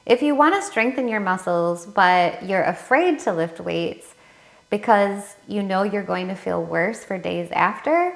If you want to strengthen your muscles, but you're afraid to lift weights because you know you're going to feel worse for days after,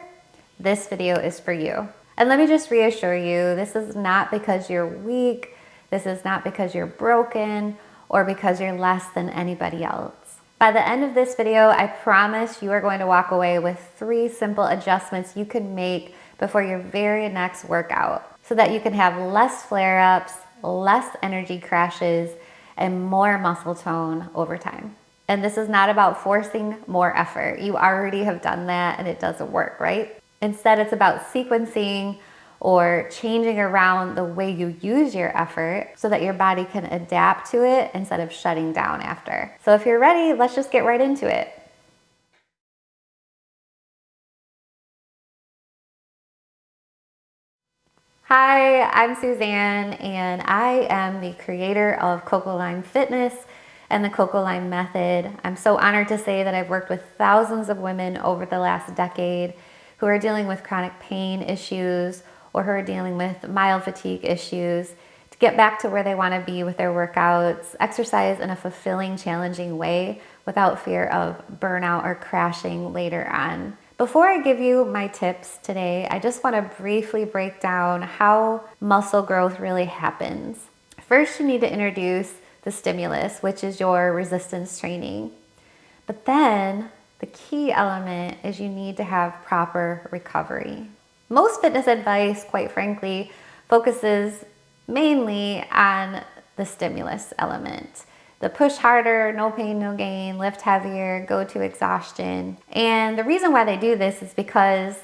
this video is for you. And let me just reassure you, this is not because you're weak, this is not because you're broken, or because you're less than anybody else. By the end of this video, I promise you are going to walk away with 3 simple adjustments you can make before your very next workout so that you can have less flare-ups, less energy crashes, and more muscle tone over time. And this is not about forcing more effort. You already have done that and it doesn't work, right? Instead, it's about sequencing or changing around the way you use your effort so that your body can adapt to it instead of shutting down after. So if you're ready, let's just get right into it. Hi, I'm Suzanne, and I am the creator of Cocolime Fitness and the Cocolime Method. I'm so honored to say that I've worked with thousands of women over the last decade who are dealing with chronic pain issues or who are dealing with mild fatigue issues to get back to where they want to be with their workouts, exercise in a fulfilling, challenging way without fear of burnout or crashing later on. Before I give you my tips today, I just want to briefly break down how muscle growth really happens. First, you need to introduce the stimulus, which is your resistance training. But then the key element is you need to have proper recovery. Most fitness advice, quite frankly, focuses mainly on the stimulus element. The push harder, no pain, no gain, lift heavier, go to exhaustion. And the reason why they do this is because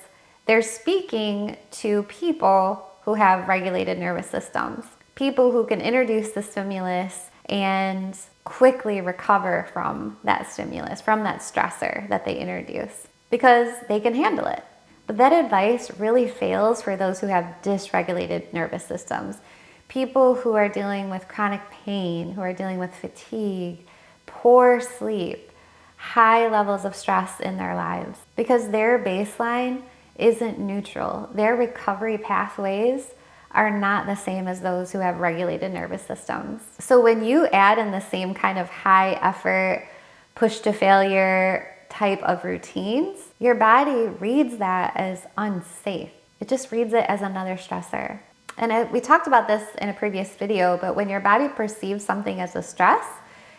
they're speaking to people who have regulated nervous systems, people who can introduce the stimulus and quickly recover from that stimulus, from that stressor that they introduce, because they can handle it. But that advice really fails for those who have dysregulated nervous systems. People who are dealing with chronic pain, who are dealing with fatigue, poor sleep, high levels of stress in their lives, because their baseline isn't neutral. Their recovery pathways are not the same as those who have regulated nervous systems. So when you add in the same kind of high effort, push to failure type of routines, your body reads that as unsafe. It just reads it as another stressor. And we talked about this in a previous video, but when your body perceives something as a stress,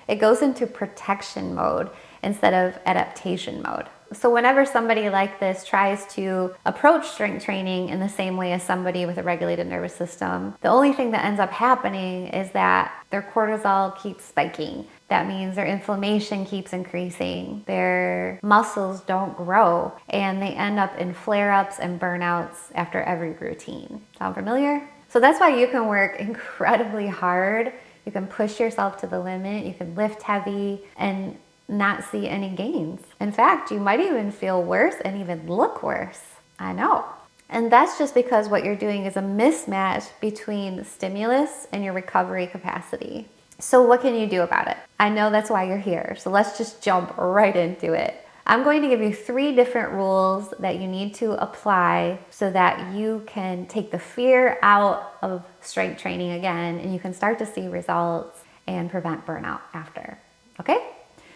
it goes into protection mode instead of adaptation mode. So whenever somebody like this tries to approach strength training in the same way as somebody with a regulated nervous system, the only thing that ends up happening is that their cortisol keeps spiking. That means their inflammation keeps increasing, their muscles don't grow, and they end up in flare-ups and burnouts after every routine. Sound familiar? So that's why you can work incredibly hard. You can push yourself to the limit, you can lift heavy, and not see any gains. In fact, you might even feel worse and even look worse. I know. And that's just because what you're doing is a mismatch between the stimulus and your recovery capacity. So what can you do about it? I know that's why you're here. So let's just jump right into it. I'm going to give you 3 different rules that you need to apply so that you can take the fear out of strength training again and you can start to see results and prevent burnout after. Okay?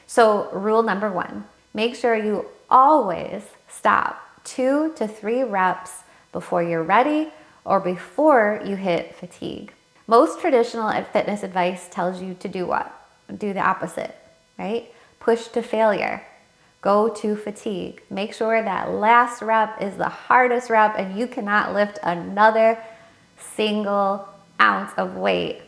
So rule number 1, make sure you always stop 2 to 3 reps before you're ready or before you hit fatigue. Most traditional fitness advice tells you to do what? Do the opposite, right? Push to failure, go to fatigue. Make sure that last rep is the hardest rep and you cannot lift another single ounce of weight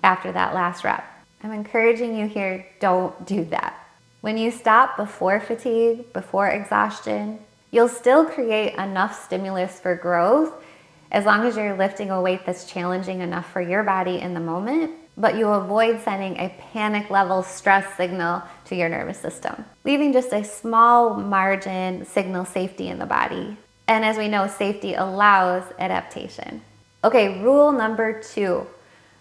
after that last rep. I'm encouraging you here, don't do that. When you stop before fatigue, before exhaustion, you'll still create enough stimulus for growth as long as you're lifting a weight that's challenging enough for your body in the moment, but you avoid sending a panic level stress signal to your nervous system, leaving just a small margin signal safety in the body. And as we know, safety allows adaptation. Okay, rule number 2.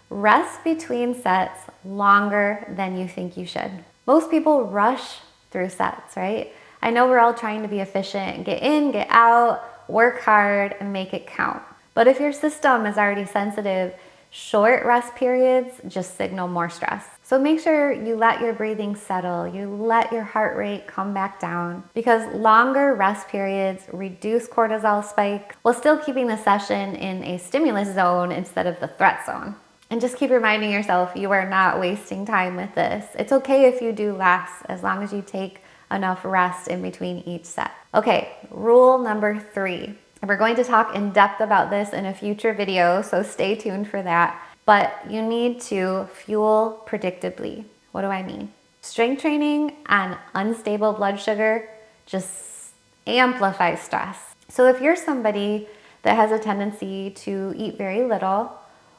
Rest between sets longer than you think you should. Most people rush through sets, right? I know we're all trying to be efficient, get in, get out, work hard, and make it count. But if your system is already sensitive, Short rest periods just signal more stress. So make sure you let your breathing settle, you let your heart rate come back down, because longer rest periods reduce cortisol spike while still keeping the session in a stimulus zone instead of the threat zone. And just keep reminding yourself you are not wasting time with this. It's okay if you do less, as long as you take enough rest in between each set. Okay, rule number 3. We're going to talk in depth about this in a future video, so stay tuned for that. But you need to fuel predictably. What do I mean? Strength training and unstable blood sugar just amplifies stress. So if you're somebody that has a tendency to eat very little,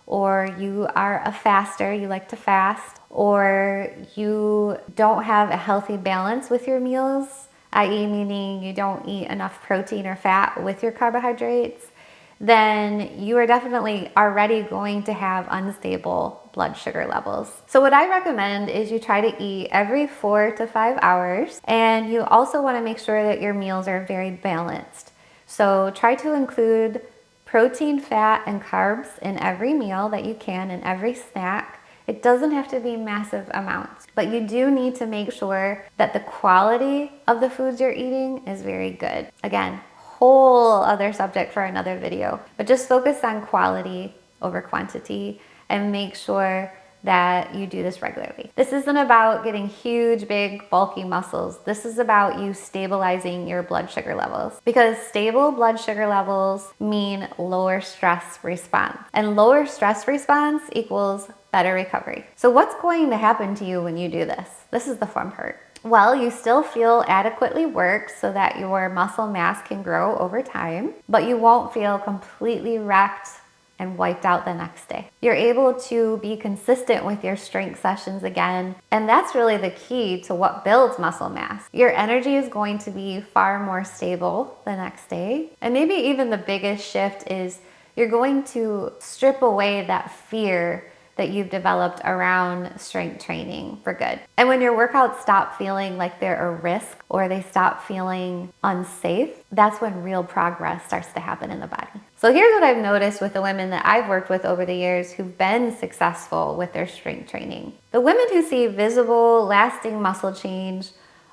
or you are a faster, you like to fast, or you don't have a healthy balance with your meals, i.e. meaning you don't eat enough protein or fat with your carbohydrates, then you are definitely already going to have unstable blood sugar levels. So what I recommend is you try to eat every 4 to 5 hours, and you also want to make sure that your meals are very balanced. So try to include protein, fat, and carbs in every meal that you can, in every snack. It doesn't have to be massive amounts, but you do need to make sure that the quality of the foods you're eating is very good. Again, whole other subject for another video, but just focus on quality over quantity and make sure that you do this regularly. This isn't about getting huge, big, bulky muscles. This is about you stabilizing your blood sugar levels, because stable blood sugar levels mean lower stress response, and lower stress response equals better recovery. So what's going to happen to you when you do this? This is the fun part. Well, you still feel adequately worked so that your muscle mass can grow over time, but you won't feel completely wrecked and wiped out the next day. You're able to be consistent with your strength sessions again, and that's really the key to what builds muscle mass. Your energy is going to be far more stable the next day, and maybe even the biggest shift is you're going to strip away that fear that you've developed around strength training for good. And when your workouts stop feeling like they're a risk, or they stop feeling unsafe, that's when real progress starts to happen in the body. So here's what I've noticed with the women that I've worked with over the years who've been successful with their strength training. The women who see visible, lasting muscle change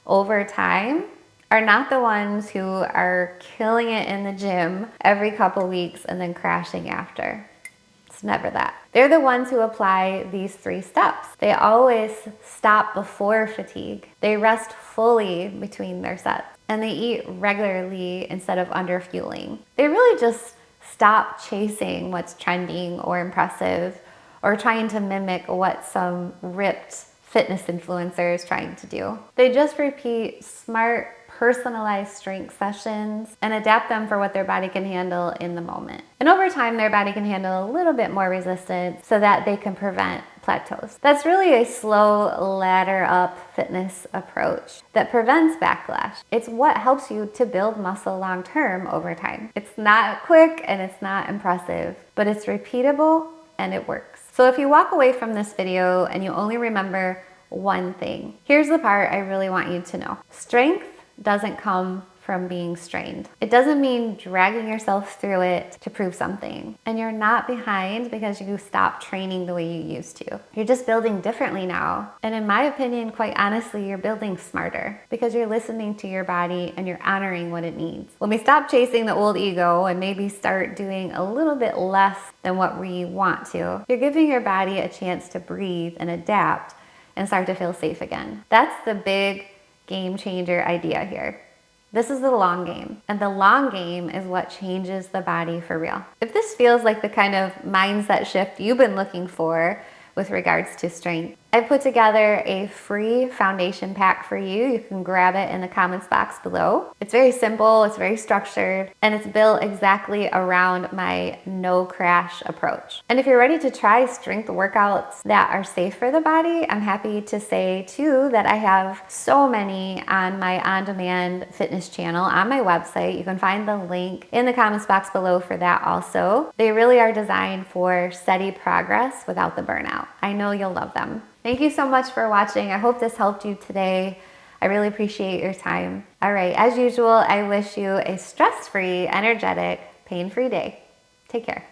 over time are not the ones who are killing it in the gym every couple weeks and then crashing after. Never that. They're the ones who apply these 3 steps. They always stop before fatigue. They rest fully between their sets, and they eat regularly instead of underfueling. They really just stop chasing what's trending or impressive, or trying to mimic what some ripped fitness influencer is trying to do. They just repeat smart, personalized strength sessions and adapt them for what their body can handle in the moment. And over time, their body can handle a little bit more resistance so that they can prevent plateaus. That's really a slow ladder up fitness approach that prevents backlash. It's what helps you to build muscle long term over time. It's not quick and it's not impressive, but it's repeatable and it works. So if you walk away from this video and you only remember one thing, here's the part I really want you to know. Strength doesn't come from being strained. It doesn't mean dragging yourself through it to prove something. And you're not behind because you stopped training the way you used to. You're just building differently now. And in my opinion, quite honestly, you're building smarter because you're listening to your body and you're honoring what it needs. When we stop chasing the old ego and maybe start doing a little bit less than what we want to, you're giving your body a chance to breathe and adapt and start to feel safe again. That's the big game changer idea here. This is the long game, and the long game is what changes the body for real. If this feels like the kind of mindset shift you've been looking for with regards to strength, I've put together a free foundation pack for you. You can grab it in the comments box below. It's very simple, it's very structured, and it's built exactly around my no crash approach. And if you're ready to try strength workouts that are safe for the body, I'm happy to say too that I have so many on my on-demand fitness channel on my website. You can find the link in the comments box below for that also. They really are designed for steady progress without the burnout. I know you'll love them. Thank you so much for watching. I hope this helped you today. I really appreciate your time. All right, as usual, I wish you a stress-free, energetic, pain-free day. Take care.